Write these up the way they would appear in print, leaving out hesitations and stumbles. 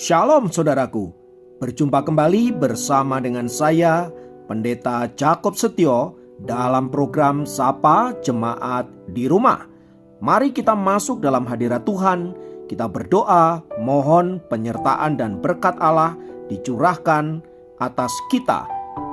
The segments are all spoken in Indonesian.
Shalom saudaraku, berjumpa kembali bersama dengan saya Pendeta Jakob Setio dalam program Sapa Jemaat di Rumah. Mari kita masuk dalam hadirat Tuhan, kita berdoa, mohon penyertaan dan berkat Allah dicurahkan atas kita.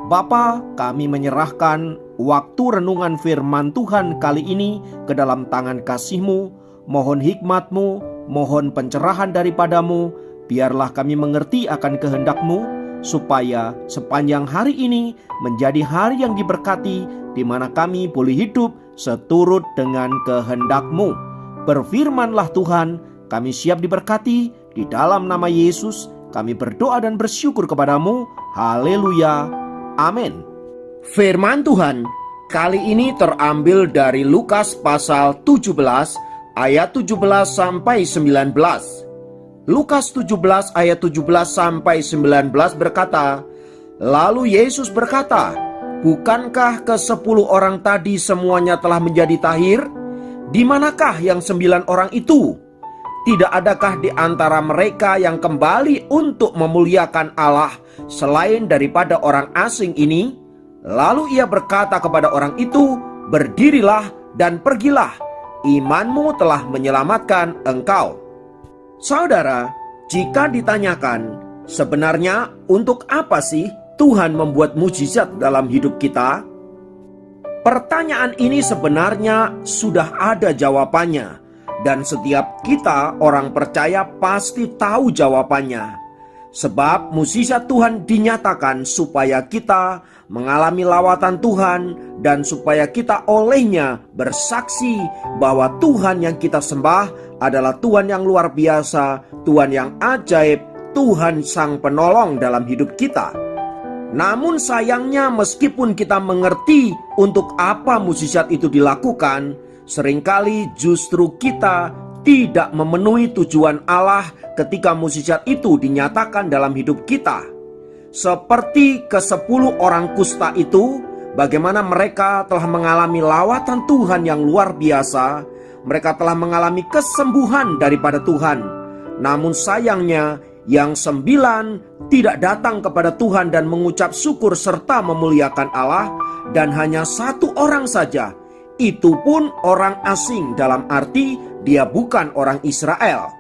Bapa, kami menyerahkan waktu renungan firman Tuhan kali ini ke dalam tangan kasih-Mu. Mohon hikmat-Mu, mohon pencerahan daripadamu. Biarlah kami mengerti akan kehendak-Mu, supaya sepanjang hari ini menjadi hari yang diberkati, di mana kami boleh hidup seturut dengan kehendak-Mu. Berfirmanlah Tuhan, kami siap diberkati. Di dalam nama Yesus kami berdoa dan bersyukur kepadamu. Haleluya, amin. Firman Tuhan kali ini terambil dari Lukas pasal 17 ayat 17 sampai 19. Lukas 17 ayat 17 sampai 19 berkata, "Lalu Yesus berkata, bukankah ke-10 orang tadi semuanya telah menjadi tahir? Di manakah yang 9 orang itu? Tidak adakah di antara mereka yang kembali untuk memuliakan Allah selain daripada orang asing ini?" Lalu ia berkata kepada orang itu, "Berdirilah dan pergilah, imanmu telah menyelamatkan engkau." Saudara, jika ditanyakan, sebenarnya untuk apa sih Tuhan membuat mukjizat dalam hidup kita? Pertanyaan ini sebenarnya sudah ada jawabannya, dan setiap kita orang percaya pasti tahu jawabannya. Sebab mukjizat Tuhan dinyatakan supaya kita mengalami lawatan Tuhan, dan supaya kita olehnya bersaksi bahwa Tuhan yang kita sembah adalah Tuhan yang luar biasa, Tuhan yang ajaib, Tuhan sang penolong dalam hidup kita. Namun sayangnya, meskipun kita mengerti untuk apa mukjizat itu dilakukan, seringkali justru kita tidak memenuhi tujuan Allah ketika mukjizat itu dinyatakan dalam hidup kita. Seperti ke-10 orang kusta itu, bagaimana mereka telah mengalami lawatan Tuhan yang luar biasa. Mereka telah mengalami kesembuhan daripada Tuhan. Namun sayangnya, yang 9 tidak datang kepada Tuhan dan mengucap syukur serta memuliakan Allah. Dan hanya 1 orang saja, itu pun orang asing, dalam arti dia bukan orang Israel.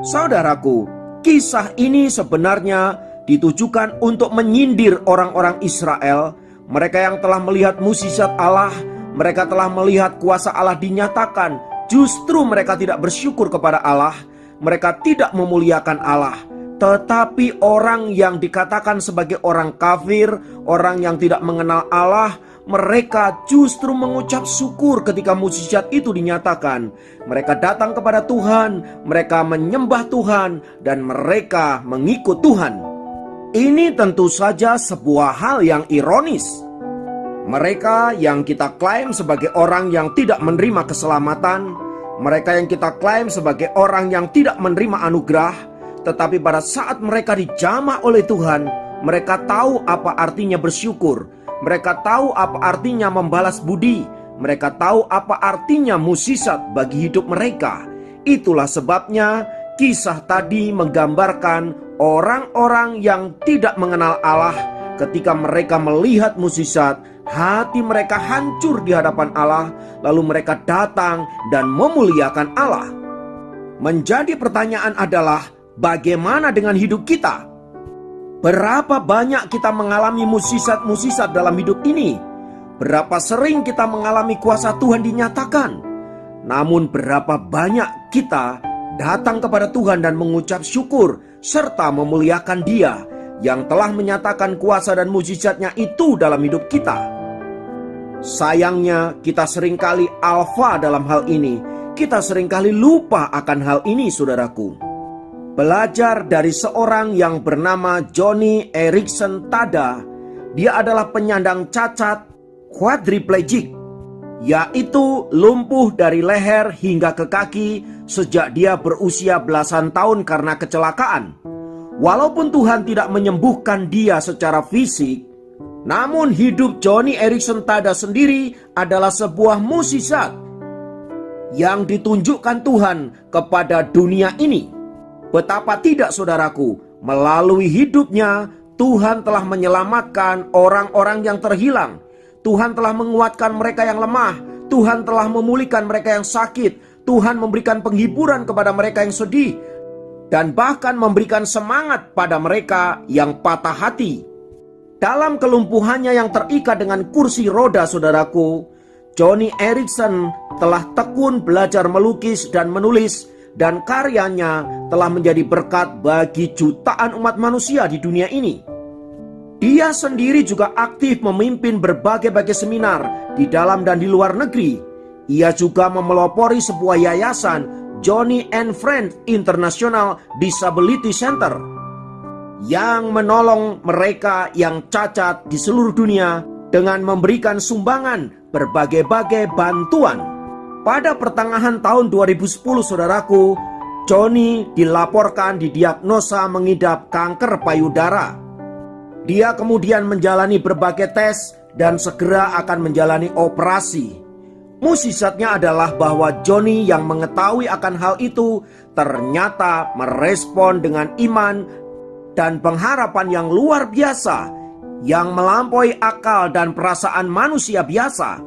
Saudaraku, kisah ini sebenarnya ditujukan untuk menyindir orang-orang Israel. Mereka yang telah melihat mukjizat Allah, mereka telah melihat kuasa Allah dinyatakan. Justru mereka tidak bersyukur kepada Allah, mereka tidak memuliakan Allah. Tetapi orang yang dikatakan sebagai orang kafir, orang yang tidak mengenal Allah, mereka justru mengucap syukur ketika mukjizat itu dinyatakan. Mereka datang kepada Tuhan, mereka menyembah Tuhan, dan mereka mengikut Tuhan. Ini tentu saja sebuah hal yang ironis. Mereka yang kita klaim sebagai orang yang tidak menerima keselamatan, mereka yang kita klaim sebagai orang yang tidak menerima anugerah, tetapi pada saat mereka dijamah oleh Tuhan, mereka tahu apa artinya bersyukur. Mereka tahu apa artinya membalas budi. Mereka tahu apa artinya mukjizat bagi hidup mereka. Itulah sebabnya kisah tadi menggambarkan orang-orang yang tidak mengenal Allah. Ketika mereka melihat mukjizat, hati mereka hancur di hadapan Allah. Lalu mereka datang dan memuliakan Allah. Menjadi pertanyaan adalah, bagaimana dengan hidup kita? Berapa banyak kita mengalami mukjizat-mukjizat dalam hidup ini? Berapa sering kita mengalami kuasa Tuhan dinyatakan? Namun berapa banyak kita datang kepada Tuhan dan mengucap syukur serta memuliakan Dia yang telah menyatakan kuasa dan mukjizatnya itu dalam hidup kita? Sayangnya kita seringkali alfa dalam hal ini. Kita seringkali lupa akan hal ini, saudaraku. Belajar dari seorang yang bernama Joni Eareckson Tada. Dia adalah penyandang cacat quadriplegic, yaitu lumpuh dari leher hingga ke kaki sejak dia berusia belasan tahun karena kecelakaan. Walaupun Tuhan tidak menyembuhkan dia secara fisik, namun hidup Joni Eareckson Tada sendiri adalah sebuah mukjizat yang ditunjukkan Tuhan kepada dunia ini. Betapa tidak, saudaraku, melalui hidupnya Tuhan telah menyelamatkan orang-orang yang terhilang. Tuhan telah menguatkan mereka yang lemah. Tuhan telah memulihkan mereka yang sakit. Tuhan memberikan penghiburan kepada mereka yang sedih, dan bahkan memberikan semangat pada mereka yang patah hati. Dalam kelumpuhannya yang terikat dengan kursi roda, saudaraku, Joni Eareckson telah tekun belajar melukis dan menulis, dan karyanya telah menjadi berkat bagi jutaan umat manusia di dunia ini. Dia sendiri juga aktif memimpin berbagai seminar di dalam dan di luar negeri. Ia juga memelopori sebuah yayasan, Joni and Friends International Disability Center, yang menolong mereka yang cacat di seluruh dunia dengan memberikan sumbangan berbagai bantuan. Pada pertengahan tahun 2010, saudaraku, Joni dilaporkan didiagnosa mengidap kanker payudara. Dia kemudian menjalani berbagai tes dan segera akan menjalani operasi. Mukjizatnya adalah bahwa Joni yang mengetahui akan hal itu ternyata merespon dengan iman dan pengharapan yang luar biasa, yang melampaui akal dan perasaan manusia biasa.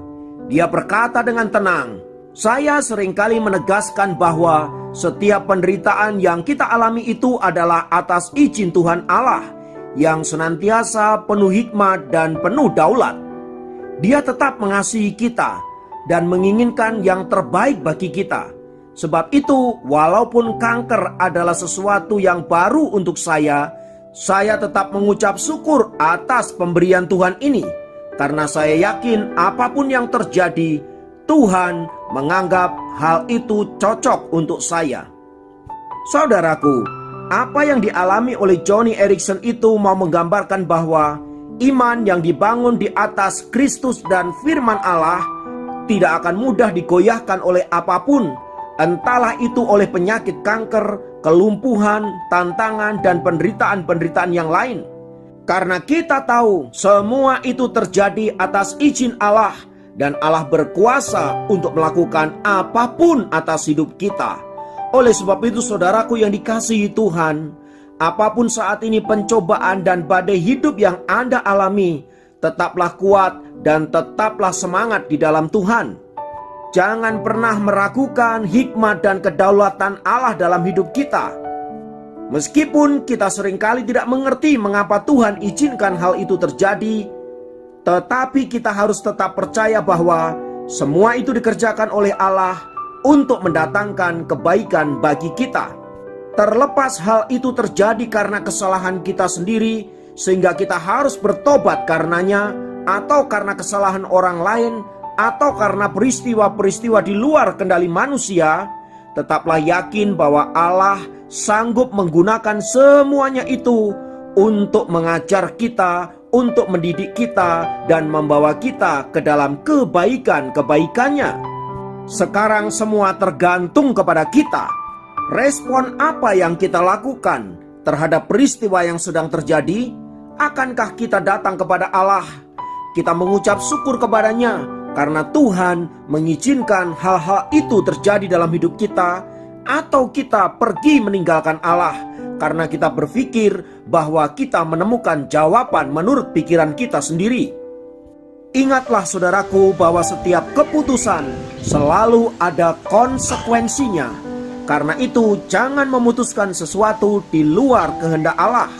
Dia berkata dengan tenang, "Saya seringkali menegaskan bahwa setiap penderitaan yang kita alami itu adalah atas izin Tuhan Allah yang senantiasa penuh hikmat dan penuh daulat. Dia tetap mengasihi kita dan menginginkan yang terbaik bagi kita. Sebab itu, walaupun kanker adalah sesuatu yang baru untuk saya tetap mengucap syukur atas pemberian Tuhan ini, karena saya yakin apapun yang terjadi, Tuhan menganggap hal itu cocok untuk saya." Saudaraku, apa yang dialami oleh Joni Eareckson itu mau menggambarkan bahwa iman yang dibangun di atas Kristus dan firman Allah tidak akan mudah digoyahkan oleh apapun, entahlah itu oleh penyakit kanker, kelumpuhan, tantangan, dan penderitaan-penderitaan yang lain. Karena kita tahu semua itu terjadi atas izin Allah, dan Allah berkuasa untuk melakukan apapun atas hidup kita. Oleh sebab itu, saudaraku yang dikasihi Tuhan, apapun saat ini pencobaan dan badai hidup yang Anda alami, tetaplah kuat dan tetaplah semangat di dalam Tuhan. Jangan pernah meragukan hikmat dan kedaulatan Allah dalam hidup kita. Meskipun kita seringkali tidak mengerti mengapa Tuhan izinkan hal itu terjadi, tetapi kita harus tetap percaya bahwa semua itu dikerjakan oleh Allah untuk mendatangkan kebaikan bagi kita. Terlepas hal itu terjadi karena kesalahan kita sendiri, sehingga kita harus bertobat karenanya, atau karena kesalahan orang lain, atau karena peristiwa-peristiwa di luar kendali manusia, tetaplah yakin bahwa Allah sanggup menggunakan semuanya itu untuk mengajar kita, untuk mendidik kita, dan membawa kita ke dalam kebaikan-kebaikannya. Sekarang semua tergantung kepada kita. Respon apa yang kita lakukan terhadap peristiwa yang sedang terjadi? Akankah kita datang kepada Allah? Kita mengucap syukur kepadanya karena Tuhan mengizinkan hal-hal itu terjadi dalam hidup kita, atau kita pergi meninggalkan Allah karena kita berpikir bahwa kita menemukan jawaban menurut pikiran kita sendiri? Ingatlah, saudaraku, bahwa setiap keputusan selalu ada konsekuensinya. Karena itu, jangan memutuskan sesuatu di luar kehendak Allah.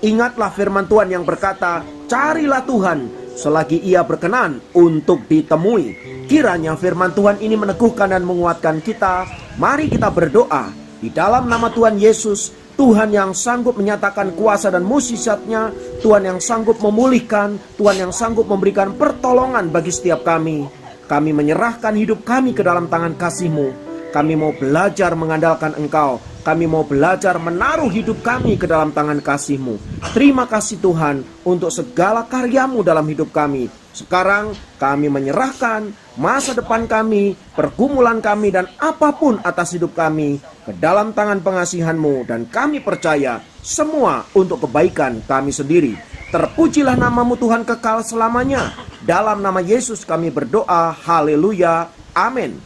Ingatlah firman Tuhan yang berkata, "Carilah Tuhan selagi Ia berkenan untuk ditemui." Kiranya firman Tuhan ini meneguhkan dan menguatkan kita. Mari kita berdoa di dalam nama Tuhan Yesus. Tuhan yang sanggup menyatakan kuasa dan mukjizat-Nya, Tuhan yang sanggup memulihkan, Tuhan yang sanggup memberikan pertolongan bagi setiap kami. Kami menyerahkan hidup kami ke dalam tangan kasih-Mu. Kami mau belajar mengandalkan Engkau. Kami mau belajar menaruh hidup kami ke dalam tangan kasih-Mu. Terima kasih Tuhan untuk segala karya-Mu dalam hidup kami. Sekarang kami menyerahkan masa depan kami, pergumulan kami, dan apapun atas hidup kami ke dalam tangan pengasihan-Mu. Dan kami percaya semua untuk kebaikan kami sendiri. Terpujilah nama-Mu Tuhan kekal selamanya. Dalam nama Yesus kami berdoa. Haleluya. Amin.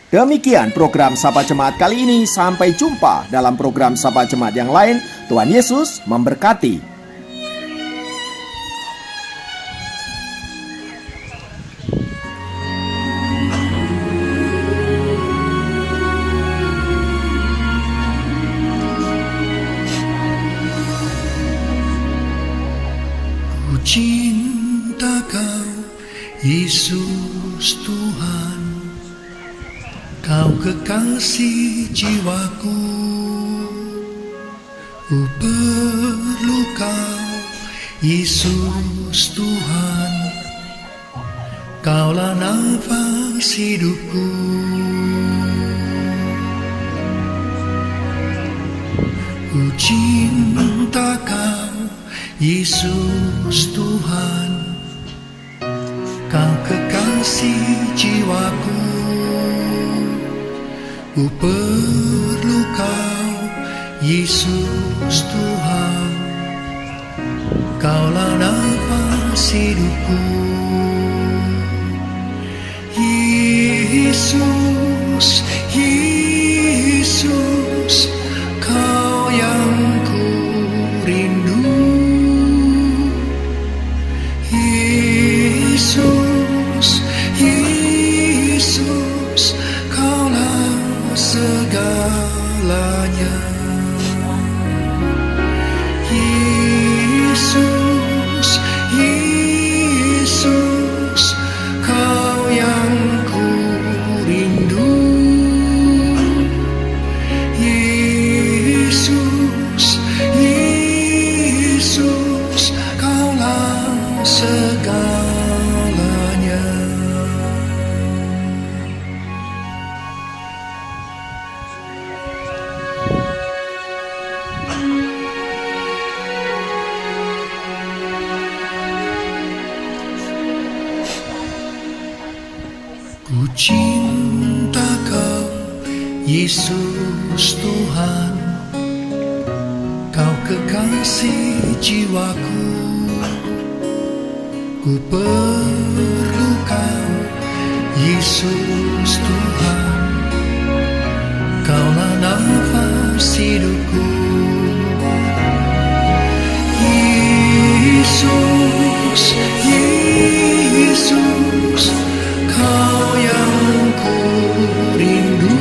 Demikian program Sapa Jemaat kali ini. Sampai jumpa dalam program Sapa Jemaat yang lain. Tuhan Yesus memberkati. Ku cinta Kau, Yesus Tuhan. Kau kekasih jiwaku, ku perlu Kau, Yesus Tuhan. Kaulah nafas hidupku. Ku cinta Kau, Yesus Tuhan. Kau kekasih jiwaku, ku perlu Kau, Yesus Tuhan. Kaulah nafas hidupku. Yesus, Yesus, Kau yang ku rindu. Yesus, Yesus, Kaulah segalanya. Yesus, Yesus, Kau yang ku rindu. Yesus, Yesus, Kaulah segalanya. Ku cinta Kau, Yesus Tuhan. Kau kekasih jiwaku, ku perlu Kau, Yesus Tuhan. Kaulah nafas hidupku. Yesus, Yesus, Kau yang ku rindu.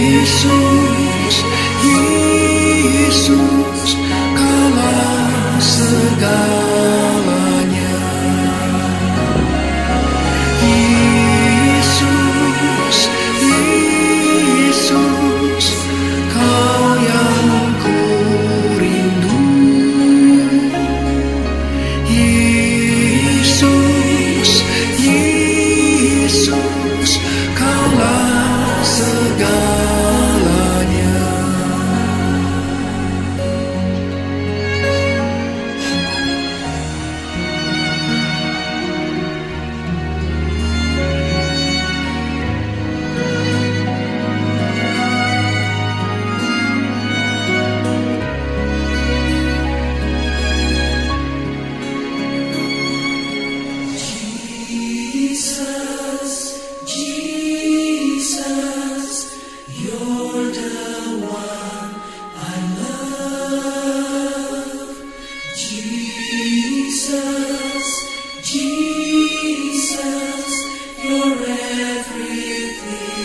Yesus, Yesus, Kaulah segalanya. Yesus, Yesus, Kau yang ku rindu. Yesus, Yesus, Kaulah segalanya. Jesus, Jesus, You're the one I love. Jesus, Jesus, You're everything.